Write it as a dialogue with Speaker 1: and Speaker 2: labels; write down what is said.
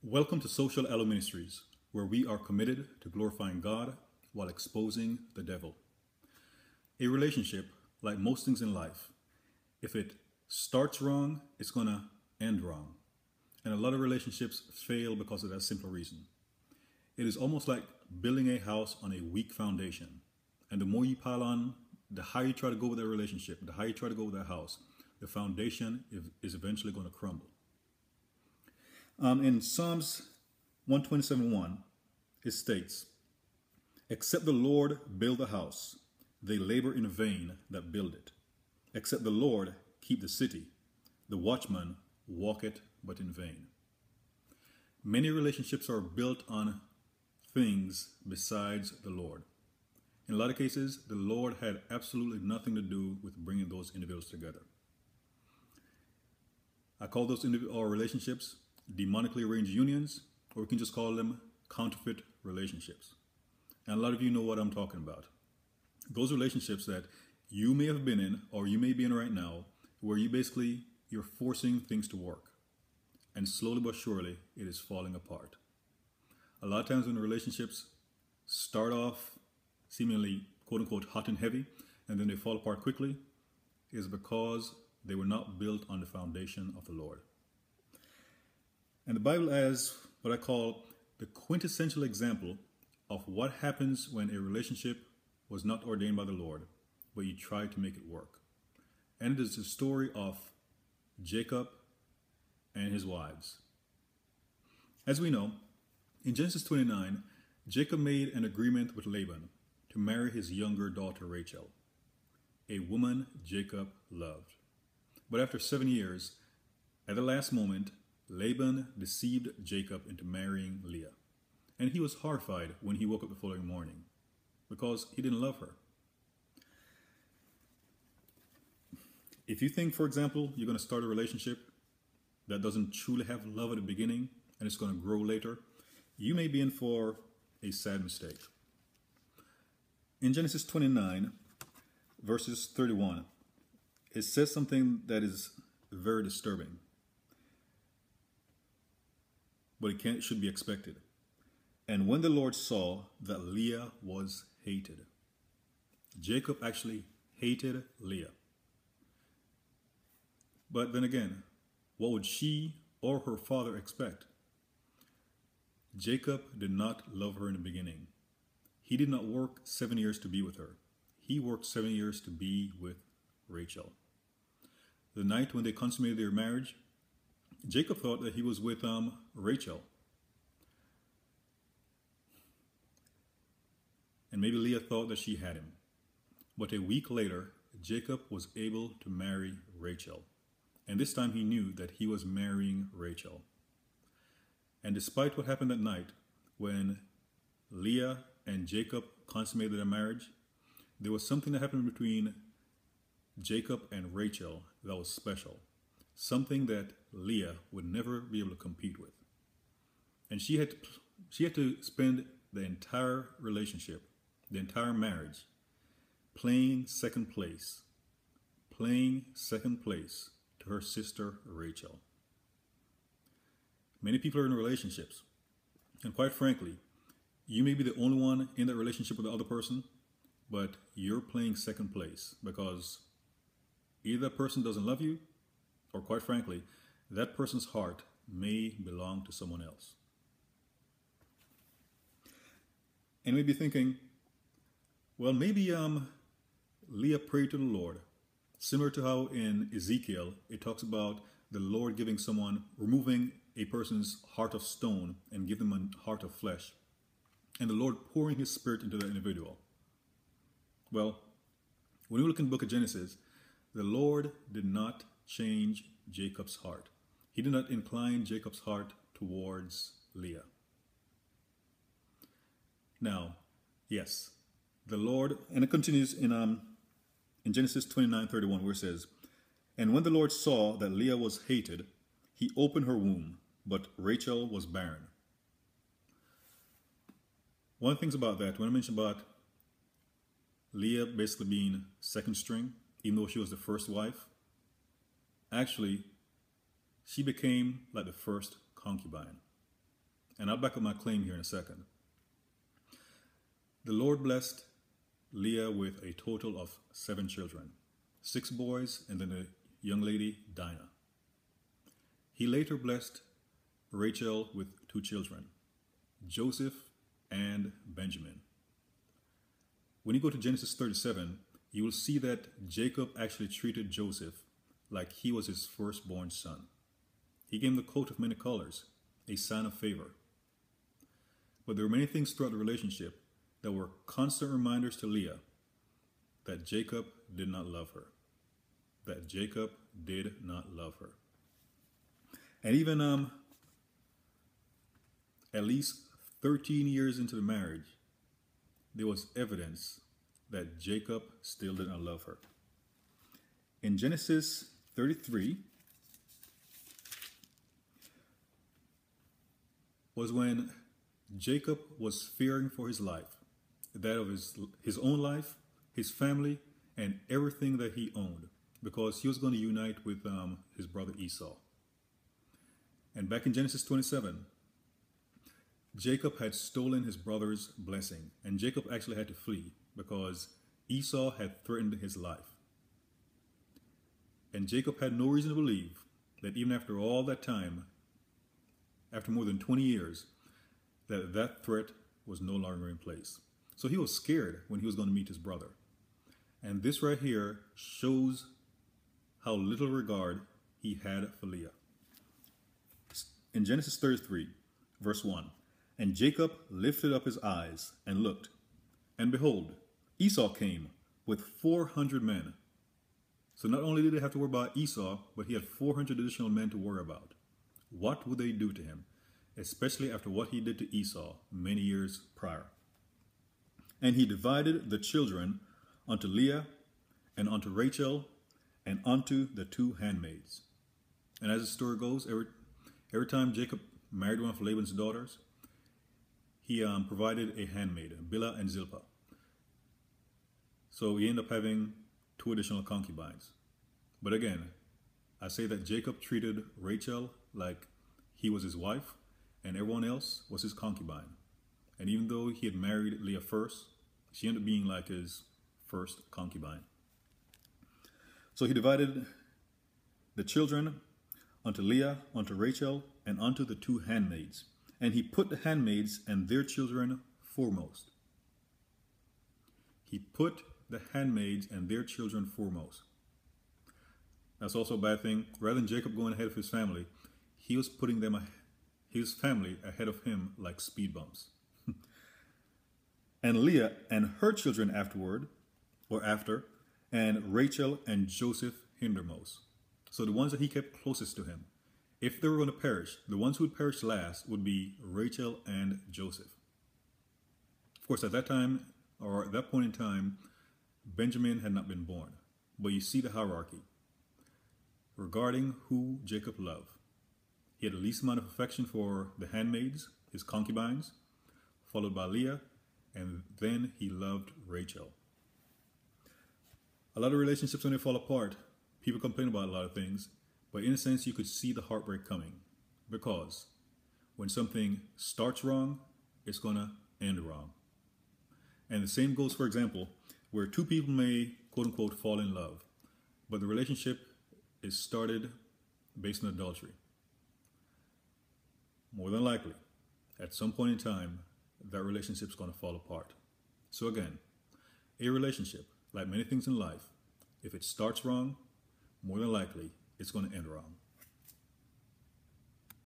Speaker 1: Welcome to Social Aloe Ministries, where we are committed to glorifying God while exposing the devil. A relationship, like most things in life, if it starts wrong, it's going to end wrong. And a lot of relationships fail because of that simple reason. It is almost like building a house on a weak foundation. And the more you pile on, the higher you try to go with that relationship, the higher you try to go with that house, the foundation is eventually going to crumble. In Psalms 127:1, it states, "Except the Lord build the house, they labor in vain that build it. Except the Lord keep the city, the watchman walketh but in vain." Many relationships are built on things besides the Lord. In a lot of cases, the Lord had absolutely nothing to do with bringing those individuals together. I call those relationships demonically arranged unions, or we can just call them counterfeit relationships. And a lot of you know what I'm talking about. Those relationships that you may have been in, or you may be in right now, where you're forcing things to work. And slowly but surely, it is falling apart. A lot of times when relationships start off seemingly, quote unquote, hot and heavy, and then they fall apart quickly, is because they were not built on the foundation of the Lord. And the Bible has what I call the quintessential example of what happens when a relationship was not ordained by the Lord, but you try to make it work. And it is the story of Jacob and his wives. As we know, in Genesis 29, Jacob made an agreement with Laban to marry his younger daughter Rachel, a woman Jacob loved. But after 7 years, at the last moment, Laban deceived Jacob into marrying Leah. And he was horrified when he woke up the following morning because he didn't love her. If you think, for example, you're going to start a relationship that doesn't truly have love at the beginning and it's going to grow later, you may be in for a sad mistake. In Genesis 29, verses 31, it says something that is very disturbing. But it should be expected. "And when the Lord saw that Leah was hated," Jacob actually hated Leah. But then again, what would she or her father expect? Jacob did not love her in the beginning. He did not work 7 years to be with her. He worked 7 years to be with Rachel. The night when they consummated their marriage, Jacob thought that he was with Rachel. And maybe Leah thought that she had him. But a week later, Jacob was able to marry Rachel. And this time he knew that he was marrying Rachel. And despite what happened that night, when Leah and Jacob consummated their marriage, there was something that happened between Jacob and Rachel that was special. Something that Leah would never be able to compete with. And she had to spend the entire relationship, the entire marriage, playing second place to her sister Rachel. Many people are in relationships, and quite frankly, you may be the only one in that relationship with the other person, but you're playing second place because either that person doesn't love you, or quite frankly, that person's heart may belong to someone else. And you may be thinking, well, maybe Leah prayed to the Lord, similar to how in Ezekiel it talks about the Lord removing a person's heart of stone and giving them a heart of flesh, and the Lord pouring his spirit into that individual. Well, when we look in the book of Genesis, the Lord did not change Jacob's heart. He did not incline Jacob's heart towards Leah. Now, yes, the Lord, and it continues in Genesis 29:31, where it says, "And when the Lord saw that Leah was hated, he opened her womb, but Rachel was barren." One of the things about that, when I mentioned about Leah basically being second string, even though she was the first wife, actually, she became like the first concubine. And I'll back up my claim here in a second. The Lord blessed Leah with a total of 7 children, 6 boys and then a young lady, Dinah. He later blessed Rachel with 2 children, Joseph and Benjamin. When you go to Genesis 37, you will see that Jacob actually treated Joseph like he was his firstborn son. He gave him the coat of many colors, a sign of favor. But there were many things throughout the relationship that were constant reminders to Leah that Jacob did not love her. That Jacob did not love her. And even at least 13 years into the marriage, there was evidence that Jacob still did not love her. In Genesis 33 was when Jacob was fearing for his life, that of his own life, his family, and everything that he owned, because he was going to unite with his brother Esau. And back in Genesis 27, Jacob had stolen his brother's blessing, and Jacob actually had to flee because Esau had threatened his life. And Jacob had no reason to believe that even after all that time, after more than 20 years, that threat was no longer in place. So he was scared when he was going to meet his brother. And this right here shows how little regard he had for Leah. In Genesis 33, verse 1, and Jacob lifted up his eyes and looked, and behold, Esau came with 400 men. So not only did they have to worry about Esau, but he had 400 additional men to worry about. What would they do to him, especially after what he did to Esau many years prior? And he divided the children unto Leah and unto Rachel and unto the 2 handmaids. And as the story goes, every time Jacob married one of Laban's daughters, he provided a handmaid, Bilhah and Zilpah. So he ended up having 2 additional concubines. But again, I say that Jacob treated Rachel like he was his wife and everyone else was his concubine. And even though he had married Leah first, she ended up being like his first concubine. So he divided the children unto Leah, unto Rachel, and unto the 2 handmaids. And he put the handmaids and their children foremost. He put the handmaids and their children foremost. That's also a bad thing. Rather than Jacob going ahead of his family, he was putting his family ahead of him like speed bumps. And Leah and her children after, and Rachel and Joseph hindermost. So the ones that he kept closest to him, if they were going to perish, the ones who would perish last would be Rachel and Joseph. Of course, at that time, or at that point in time, Benjamin had not been born. But you see the hierarchy regarding who Jacob loved. He had the least amount of affection for the handmaids, his concubines, followed by Leah, and then he loved Rachel. A lot of relationships, when they fall apart, people complain about a lot of things, but in a sense, you could see the heartbreak coming, because when something starts wrong, it's going to end wrong. And the same goes, for example, where 2 people may, quote unquote, fall in love, but the relationship is started based on adultery. More than likely, at some point in time, that relationship is going to fall apart. So again, a relationship, like many things in life, if it starts wrong, more than likely, it's going to end wrong.